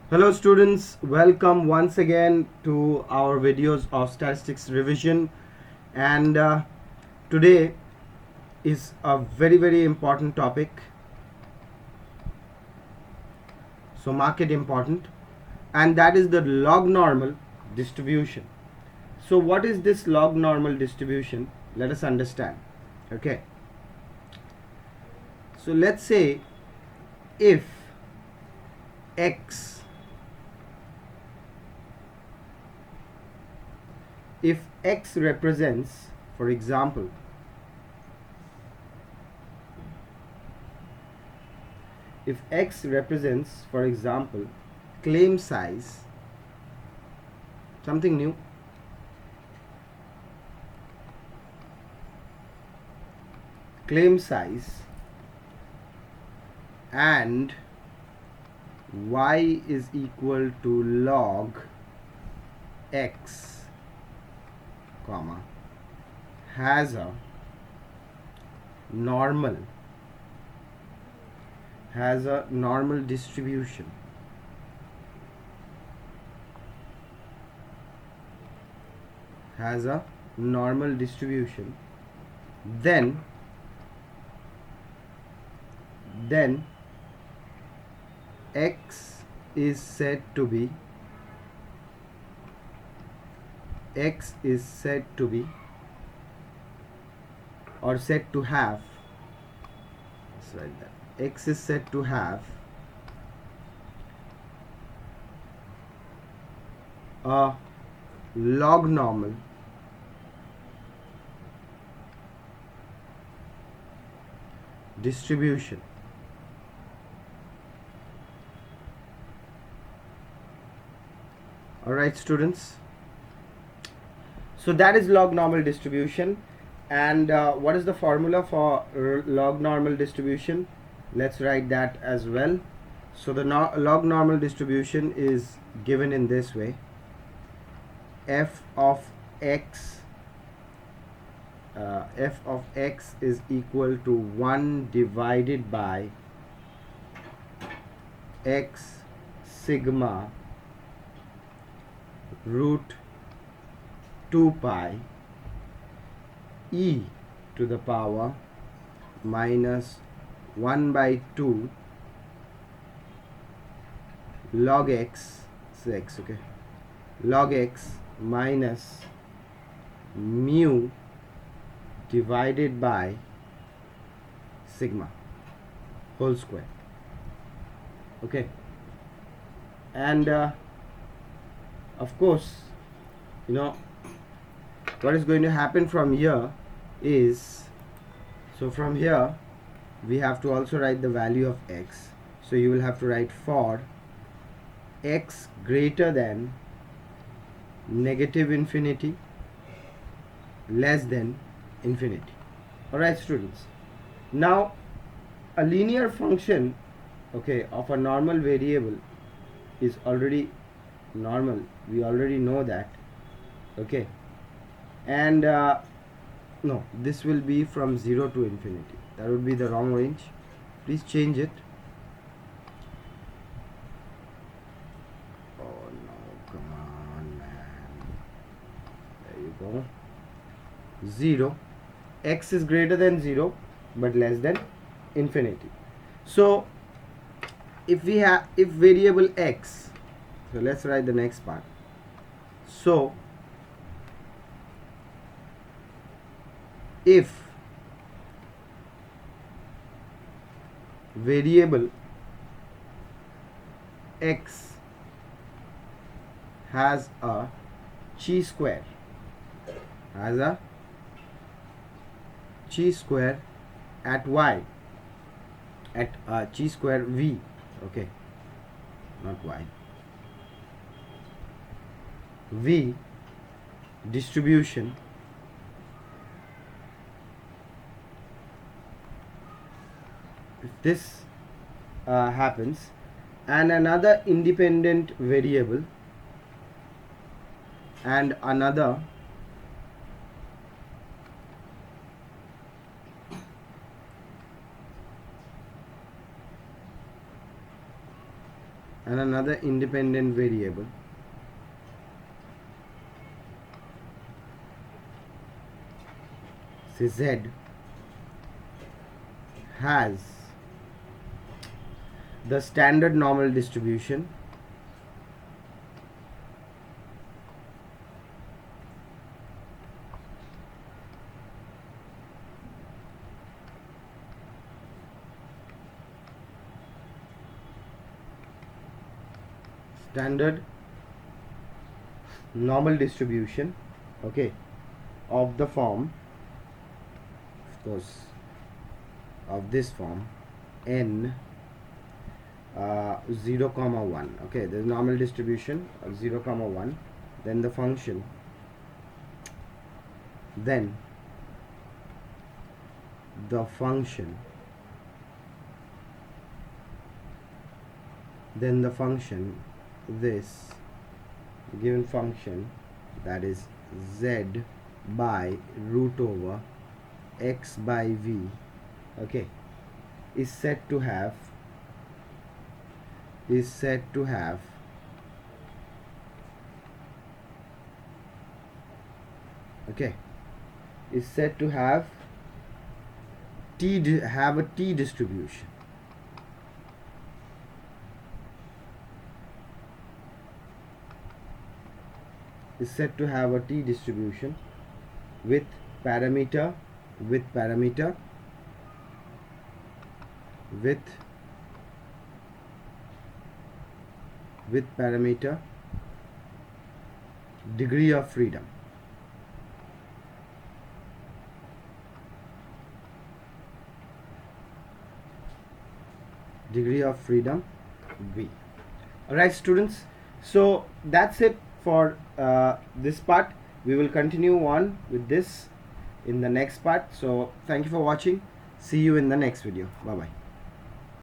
Hello students, welcome once again to our videos of statistics revision, and today is a very important topic, so mark it important, and that is the log normal distribution. So what is this log normal distribution? Let us understand. Okay, so let's say if x represents, for example, if x represents, for example, claim size, something new, claim size, and y is equal to log x, comma, has a normal distribution, then x is said to be or said to have, let's write that, x is said to have a log normal distribution. Alright students, so that is log normal distribution. And what is the formula for log normal distribution? Let's write that as well. So the log normal distribution is given in this way: f of x is equal to 1 divided by x sigma root 2 pi e to the power minus 1 by 2 log x, okay, log x minus mu divided by sigma whole square. Okay, and of course, you know what is going to happen from here is, so from here we have to also write the value of x. So you will have to write for x greater than negative infinity less than infinity. Alright students, now a linear function, okay, of a normal variable is already normal, we already know that. Okay, and no, this will be from 0 to infinity, that would be the wrong range, please change it. Oh no, come on man, there you go. 0, x is greater than 0 but less than infinity. So if variable x, so let's write the next part. So if variable x has a chi-square, at y, at chi-square v, okay, not y, v distribution, if this happens, and another independent variable and another and another independent variable say Z has the standard normal distribution standard normal distribution, okay, of the form, of course, of this form n 0 comma 1. Okay, there's normal distribution of 0 comma 1, then the function, then the function this given function, that is z by root over x by v, okay, is said to have okay, is said to have a t distribution. Is said to have a t distribution with parameter degree of freedom. Degree of freedom V. Alright students, so that's it for this part. We will continue on with this in the next part. So thank you for watching. See you in the next video. Bye bye.